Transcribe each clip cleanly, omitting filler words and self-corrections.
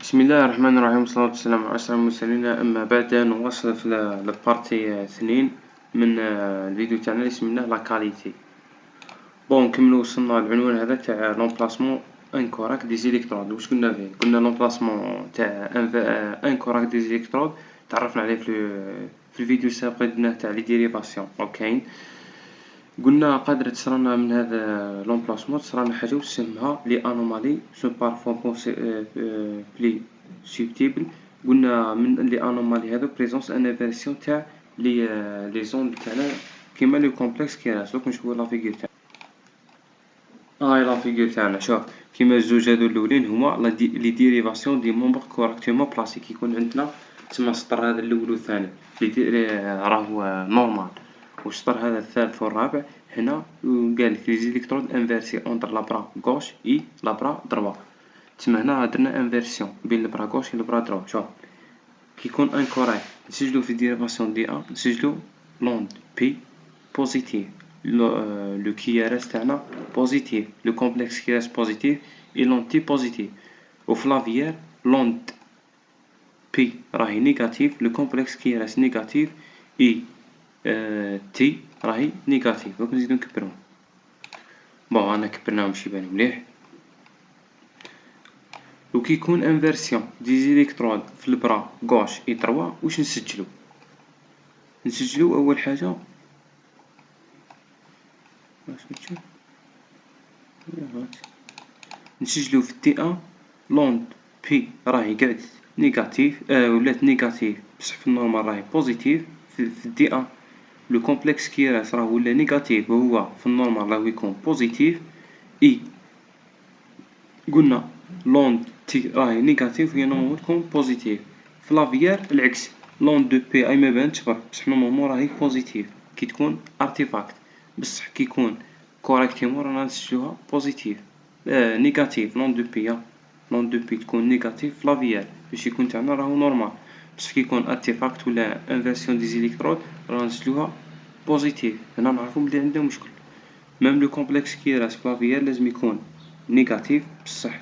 بسم الله الرحمن الرحيم والصلاة والسلام على أشرف المرسلين. أما بعد نواصل في البارتي 2 من الفيديو تاعنا اللي سميناه لا كاليتي. بون نكملو وصلنا للعنوان هذا تاع لومبلاسمون انكوراكت دي زيليكترود. واش قلنا فيه؟ قلنا لومبلاسمون تاع انكوراكت دي زيليكترود تعرفنا عليه في الفيديو السابق درناه تاع لي ديريفاسيون. اوكي قلنا قادرة تصرالنا من هذا لومبلاسمون تصرالنا حاجة وتسمها لي انومالي سو بارفوا بلي سوبتيبل. قلنا من لي انومالي هذو بريزونس ان انفيرسيون تاع لي زوند تاعنا كيما لو كومبلكس كيراس. دوك نشوفو لا فيغور تاعنا. هاي لا فيغور تاعنا. شوف كيما الزوج هادو الاولين هما لي ديريفاسيون دي مومبر كوريكتومون بلاسي. كيكون عندنا تسمى السطر هذا الاول والثاني راهو نورمال، والسطر هذا الثالث والرابع هنا قالك لي زيليكترود انفيرسي اونتر لا برا غوش اي لا برا دروا. تسمى هنا درنا انفيرسيون بين البرا غوش و البرا دروا. شوف كيكون انكوراكت نسجلو في ديريفاسيون دي ان نسجلو لوند بي بوزيتيف، لو كيارس تاعنا بوزيتيف، لو كومبلكس كيراس بوزيتيف اي لوند تي بوزيتيف. وفي لافيير لوند بي راهي نيجاتيف، لو كومبلكس كيراس نيجاتيف اي تي راهي نيجاتيف. دوك نزيدو نكبرهم. بون انا كبرناهم باش يبانو مليح. و كيكون انفيرسيون دي زيليكترود في البرا غوش اي دروا واش نسجلو اول حاجه نسجلو في دي ان لوند بي راهي قاعد نيجاتيف ولات نيجاتيف بصح في النورمال راهي بوزيتيف. في دي ان لو كومبلكس كيراس راه ولا نيجاتيف وهو في النورمال راه يكون بوزيتيف. اي قلنا لوند تي راهي نيجاتيف وهي نورمال تكون بوزيتيف. في لافيير العكس، لوند دو بي اي ما بانتش برك بصح نورمالمون راهي بوزيتيف كي تكون ارتيفاكت، بصح كي يكون كوريكتيمون رانا نسجلوها بوزيتيف نيجاتيف. لوند دو بي لوند دو بي تكون نيجاتيف في لافيير باش يكون تاعنا راهو نورمال، بصح كي يكون ارتيفاكت ولا انفيرسيون دي زيليكترود رانا نسجلوها بوزيتيف. هنا نعرفو بلي عندنا مشكل. ميم لو كومبلكس كيراس في لافيير لازم يكون نيجاتيف بصح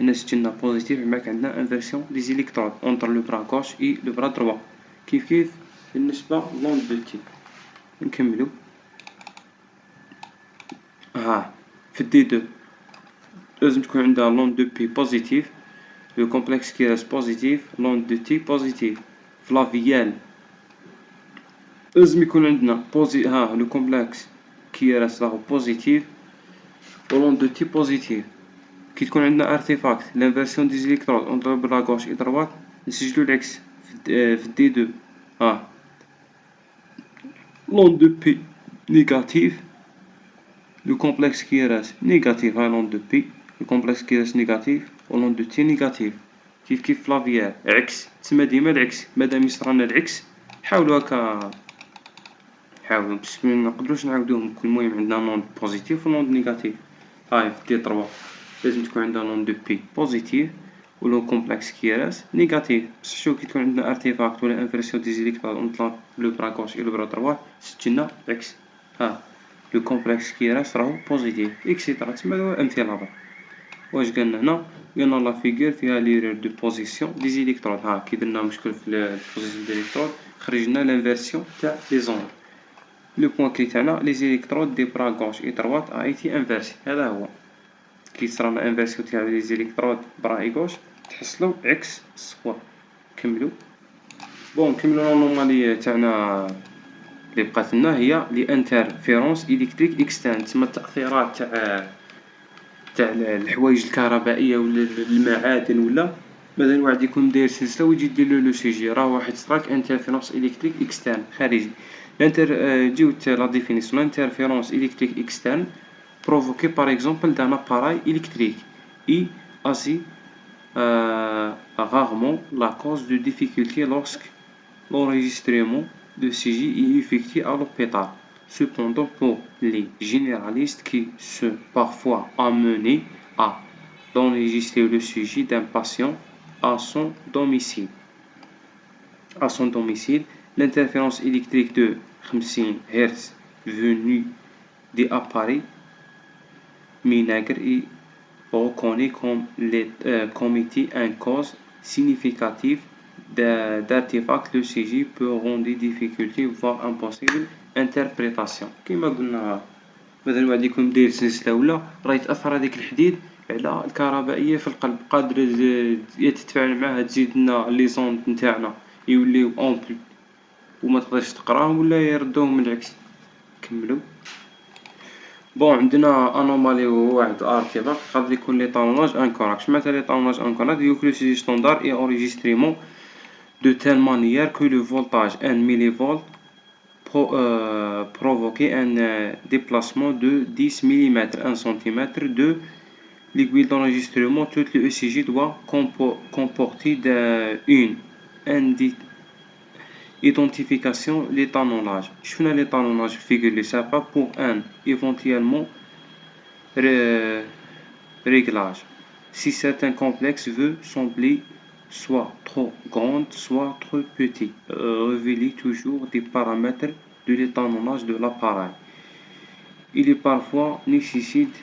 هنا سجلنا بوزيتيف معاك عندنا انفيرسيون دي زيليكترود اونتر لو برا غوش اي لو برا دروا. كيف بالنسبة لوند دو تي. نكملو. في دي دو لازم تكون عندها لوند دو بي بوزيتيف، لو كومبلكس كيراس بوزيتيف، لوند دو تي بوزيتيف. في لافيال لازم يكون عندنا لو كومبلكس كيراس راهو بوزيتيف و لوند دو تي بوزيتيف. كي تكون عندنا ارتيفاكت لانفيرسيون دي زيليكترود اونتر بلا غوش اي دروات نسجلو العكس في دي دو. لوند دو بي نيجاتيف، لو كومبلكس كيراس نيجاتيف. لوند دو بي لو كومبلكس كيراس نيجاتيف و لوند دو تي نيجاتيف. كيف في لافيير عكس. تسمى ديما العكس. مادام يصرالنا العكس حاولوا هكا، حاولوا باش منقدروش نعاودوهم. المهم عندنا لوند بوزيتيف و لوند نيجاتيف. في دي تروا لازم تكون عندنا لوند دو بي بوزيتيف و لو كومبلكس كيراس نيجاتيف. بصح شوف كي تكون عندنا ارتيفاكت ولا انفيرسيون دي زيليكترود اونتر لو برا غوش اي لو برا دروا سجلنا العكس. لو كومبلكس كيراس راهو بوزيتيف اكسيتيرا. تسمى امثله. واش قالنا هنا؟ قالنا لا فيغور فيها ليرور دو بوزيسيون دي زيليكترود. كي درنا مشكل في البوزيسيون دي زيليكترود خرجنا لانفيرسيون تاع لي زوند. لو بوين كلي تاعنا لي زيليكترود دي برا غوش اي دروات ا ايتي انفيرسي. هذا هو كي صرالنا انفيرسيون تاع لي زيليكترود برا اي غوش تحصلو عكس الصفر. نكملو. بون نكملو لانومالي تاعنا اللي بقات لنا هي لي انترفيرونس الكتريك اكسترن. تسمى التاثيرات تاع الحوايج الكهربائيه ولا المعادن. ولا مثلا واحد يكون داير سلسله ويجي يدير له لو سي جي راه واحد ستراك انترفيرونس الكتريك اكسترن خارجي. جيوت لا ديفينيسيون. l'interférence électrique externe provoquée par exemple d'un appareil électrique et agit rarement la cause de difficultés lorsque l'enregistrement de CJ est effectué à l'hôpital. Cependant, pour les généralistes qui sont parfois amenés à d'enregistrer le sujet d'un patient à son domicile, l'interférence électrique de 50 Hz venue des appareils minagres est reconnue comme étant une cause significatif d'artefact, le CJ peut rendre des difficultés voire impossible interprétation. كما قلنا مثلا واحد يكون داير سلسلة ولا راه يتأثر هذاك الحديد على الكهربائية في القلب، قادرة تتفاعل معاه تزيد لنا لي زوند نتاعنا يوليو أومبل وما تقدرش تقراهم ولا يردوهم من العكس. نكملو. بون عندنا انومالي هو واحد ارتيفاكت قادر يكون ليطالوناج انكوراكت. شمعت ليطالوناج انكوراكت يقولك لو سيجي ستوندار اي اونجيستريمون de telle manière que le voltage 1 mV provoquait un déplacement de 10 mm 1 cm de l'aiguille d'enregistrement. Tout le ECG doit comporter une identification l'étalonnage. شفنا l'étalonnage في figure اللي سابقة pour un éventuellement réglage. Si certains complexes veut sembler soit trop grande, soit trop petit, révélez toujours des paramètres de l'étalonnage de l'appareil. Il est parfois nécessaire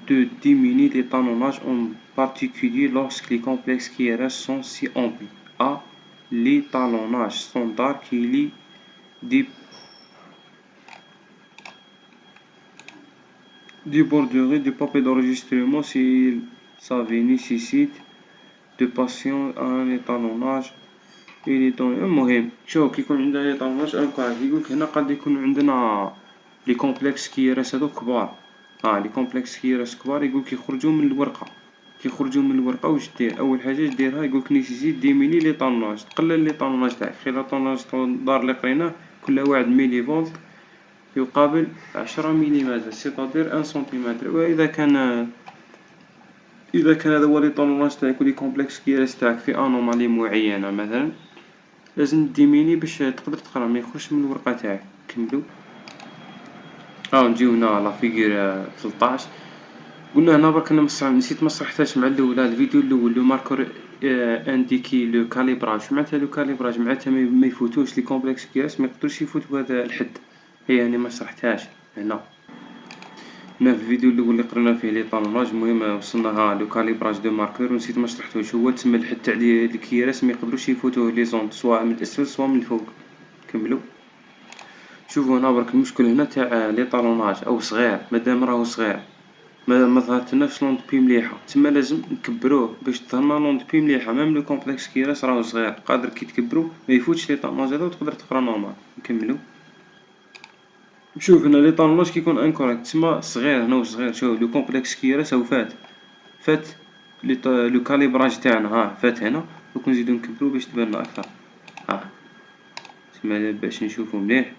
de diminuer l'étalonnage, en particulier lorsque les complexes qui restent sont si amples. À l'étalonnage standard qu'il y des borderies de papier d'enregistrement s'il s'avère nécessite de passer à un étalonnage. المهم شوف كي يكون عندنا ليطالوناج انكوراكت يقولك هنا قد يكون عندنا لي كومبلكس كيراس هادو كبار. لي كومبلكس كيراس كبار يقولك يخرجوا من الورقة. كيخرجوا من الورقة واش دير؟ اول حاجة ديرها يقولك نيسيتي ديميني ليطالوناج، تقلل ليطالوناج تاعك. خير ليطالوناج ستاندار اللي قريناه كل واحد ميلي فولت يقابل 10 ملم سيتادير 1 سنتيمتر. واذا كان هذا هو ليطالوناج تاعك ولي كومبلكس كيراس تاعك في انومالي معينة مثلا لازم ديميني باش تقدر تقرا ما يخرجش من الورقة تاعك. نكملو. نجيو هنا لا فيغور 13. قلنا هنا برك انا نسيت ما صحتهاش مع الاولى الفيديو الاول لو ماركور انديكي لو كاليبراج. معناتها لو كاليبراج معناتها ما يفوتوش لي كومبلكس كيراس، ما يقدروش يفوتوا هذا الحد. هي يعني ما شرحتهاش هنا في الفيديو الاول اللي قرينا فيه ليطالوناج. المهم وصلنا لو كاليبراج دو ماركور ونسيت ما شرحتوش. هو تسمى الحد تاع الكيراس ما يقدروش يفوتوه لي زوند سواء من الاسفل سواء من الفوق. كملوا. شوفوا هنا برك المشكل هنا تاع ليطالوناج او صغير، مادام راهو صغير ما ظهرتلناش لوند بي مليحه، تما لازم نكبروه باش تظهرنا لوند بي مليحه. ميم لو كومبلكس كيراس راهو صغير قادر كي تكبرو ما يفوتش ليطالوناج هذا وتقدر تقرا نورمال. نكملوا. شوف هنا ليطالوناج كيكون انكوريكت تسمى صغير. هنا واش صغير؟ شوف لو كومبلكس كيراس هو فات لو كاليبراج تاعنا فات هنا. دوك نزيدو نكبرو باش تبان اكثر. تسمى باش نشوفو مليح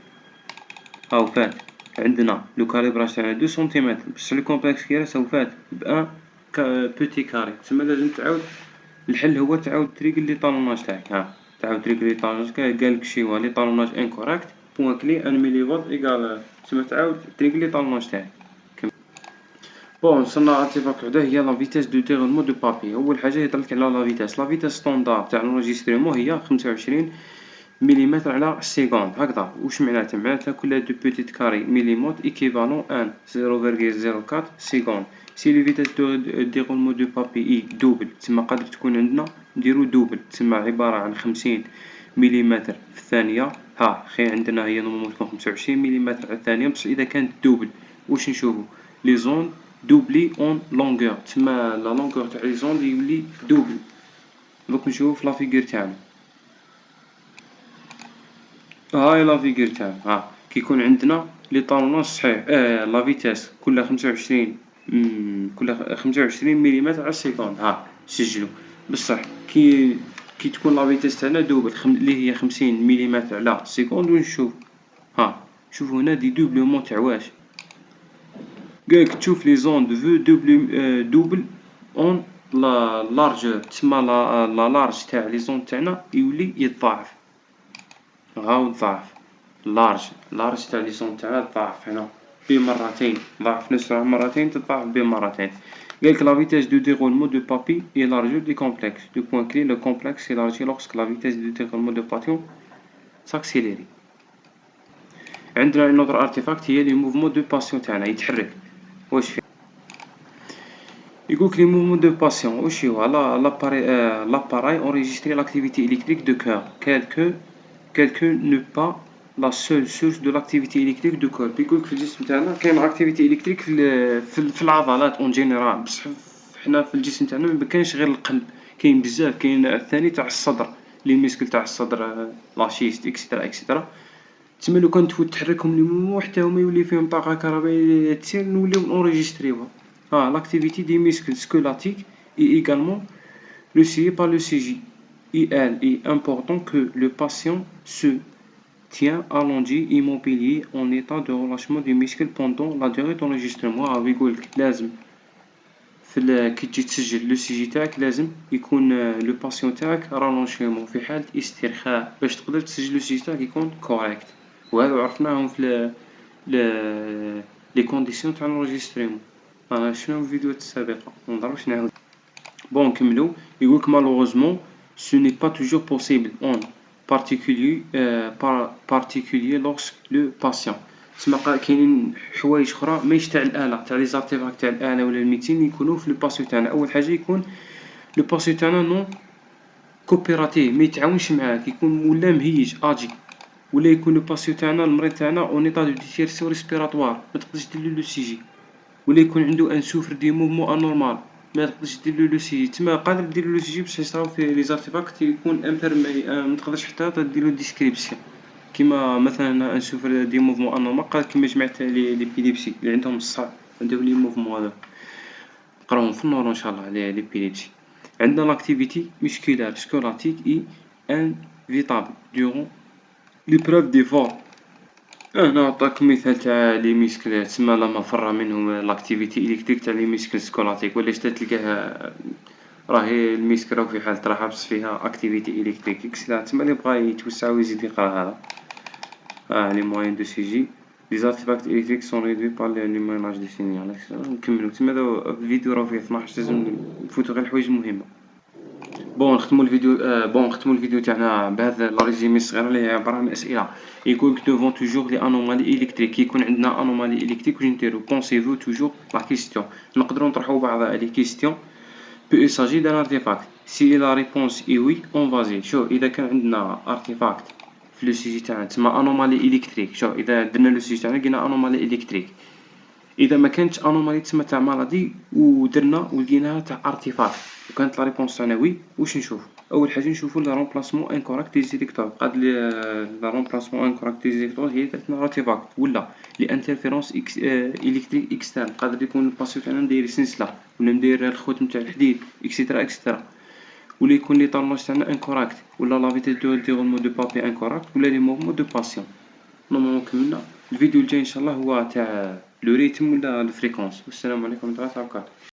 فات عندنا لو كاليبراج تاعنا 2 سنتيمتر بصح لو كومبلكس كيراس فات بان بوتي كاري. تسمى لازم تعاود الحل هو تعاود تريقل ليطالوناج تاعك. تعاود تريقل ليطالوناج قالك شي ليطالوناج انكوريكت بوان كلي 1 ملي فولت ايكال. تسمى تعاود تريقل ليطالوناج تاعك. بون وصلنا ارتيفاكت وحده هي لا فيتاس دو ديغولمون دو بابي. اول حاجه يهضرلك على لا فيتاس ستوندار تاع لونجيستريمون هي 25 مليمتر على السيكوند هكذا. واش معناتها كل دو بوتيت كاري مليمتر ايكيفالون 1 0.04 سيكوند. سي لي فيتاس دو ديغولمون دو بابي اي دوبل تسمى قادر تكون عندنا نديرو دوبل تسمى عباره عن 50 مليمتر في الثانيه. خي عندنا هي نورمالمون تكون 25 مليمتر على الثانيه، بصح اذا كانت دوبل واش نشوفو لي زون دوبلي اون لونغور تسمى لا لونغور تاع لي زون يولي دوبل. دوك نشوفو في لا فيغور تاعنا. هاي لا فيغور تاعنا كيكون عندنا ليطالوناج صحيح لا فيتاس كل 25 مليمتر على السيكوند. سجلوا بصح كي تكون لا فيتاس تاعنا دوبل اللي هي 50 مليمتر على السيكوند. ونشوف شوفوا هنا دي دوبلومون تاع واش قالك تشوف لي زون دو فو دوبل اون لا لارجور تسمى لا لارج تاع لي زون تاعنا يولي يتضاعف. ضاعف لارج تاع لي زون تاعنا تضاعف هنا بمرتين. ضاعف نفسها مرتين تضاعف بمرتين. قالك لا فيتاس دو ديغولمون دو بابي élargit des complexes. Le point clé, le complexe s'élargit lorsque la vitesse de déroulement de papillon s'accélère. عندنا نوتر ارتيفاكت هي لي موفمون دو باسيون تاعنا يتحرك. واش فيه؟ يقولك لي mouvements de patient واش هو l'appareil enregistrer l'activité électrique de cœur quelqu'un n'est pas la seule source de l'activité électrique du corps. يقولك في الجسم تاعنا كاين activité électrique في العضلات اون جينيرال، بصح حنا في الجسم تاعنا مكانش غير القلب، كاين بزاف، كاين الثاني تاع الصدر، لي ميسكل تاع الصدر لاشيست اكسيتيرا. تسمى لو كان تفوت تحركهم لي مومون حتى هما يولي فيهم طاقة كهربائية تسير نوليو نونجستريوها. l'activité des muscles squelettiques est également reçue par le CJ. Il est important que le patient se tient allongé immobilier en état de relâchement des muscles pendant la durée d'enregistrement. يقولك لازم كي تجي تسجل لو سي جي تاعك لازم يكون لو باسيون تاعك رالونشيمون في حالة استرخاء باش تقدر تسجل لو سي جي تاعك يكون كوريكت. وهذا عرفناهم في لي كونديسيون تاع l'enregistrement. شنو الفيديوهات السابقة منضربش نعاود. بون نكملو. يقولك malheureusement ce n'est pas toujours possible en particulier lorsque le patient. تسمى كاينين حوايج اخرى ماهيش تاع الآلة، تاع لي زارتيفاكت تاع الآلة ولا الميتين يكونوا في لو باسيون تاعنا. اول حاجة يكون لو باسيون تاعنا نون كوبيراتيف، ما يتعاونش معاك، يكون ولا مهيج اجي، ولا يكون لو باسيون تاعنا المريض تاعنا اون ايطا دو ديتيرسيون ريسبيراتوار ما تقدرش دير لو سي جي، ولا يكون عنده ان سوفر دي موفمون انورمال ما تقدرش دير لو سي جي. تما قادر دير لو سي جي بصح يصراو في لي زارتيفاكت يكون امبيرمي، ما تقدرش حتى دير له ديسكريبسيون. كيما مثلا ان سوفر دي موفمون انورمال قال كيما جماعه ليبيليبسي اللي عندهم الصعب عندهم لي موفمون هذا نقراوهم في النور ان شاء الله على ليبيليبسي. عندنا لاكتيفيتي musculaire squelettique et invitable durant l'épreuve d'effort. نعطيكم مثال تاع لي ميسكل تسمى لا مفر منهم لاكتيفيتي الكتريك تاع لي ميسكل سكولاتيك، ولا شتا تلقاه راهي الميسك راهو في حالة راحة بصح فيها اكتيفيتي الكتريك اكسيتيرا. تسمى اللي بغا يتوسع ويزيد يقرا هذا لي موين دو سي جي لي زارتيفاكت الكتريك سون ريدوي بار لي ميناج دو سينيال. نكملو. تسمى هذا الفيديو راه فيه 12 لازم نفوتو غير الحوايج المهمة. بون نختمو الفيديو تاعنا بهذا لا ريزومي الصغير اللي هي عبارة عن اسئله. يقولك devant toujours les anomalies électriques، يكون عندنا انومالي الكتريك واش نديرو؟ pensez-vous toujours la question. نقدروا نطرحوا بعض لي كيستيون. peut il s'agit d'un artefact. si la réponse est oui on va-y. شوف اذا كان عندنا ارتيفاكت في لو سيجي تاعنا تسمى انومالي الكتريك. شوف اذا درنا لو سيجي تاعنا لقينا انومالي الكتريك، اذا ما كانتش انومالي تسمى تاع مالادي ودرنا ولقيناها تاع ارتيفاكت وكانت لا ريبونس تاعنا وي، واش نشوف؟ اول حاجه نشوفوا لا رومبلاسمون انكوريكت دي زيكتور. قاد لا رومبلاسمون انكوريكت دي زيكتور هي تاعنا ارتيفاكت، ولا لي انترفيرونس الكتريك اكسترن قادر يكون الباسيو تاعنا مداير سلسله ولا مداير الخوت نتاع الحديد اكسيتيرا، ولا يكون لي طالونج تاعنا انكوريكت، ولا لا فيتيس دو ديغولمون دو بابي انكوريكت، ولا لي موفمون دو باسيون. نورمالمون كملنا. الفيديو الجاي ان شاء الله هو تاع لو ريتم ولا الفريكونس. والسلام عليكم ورحمه الله وبركاته.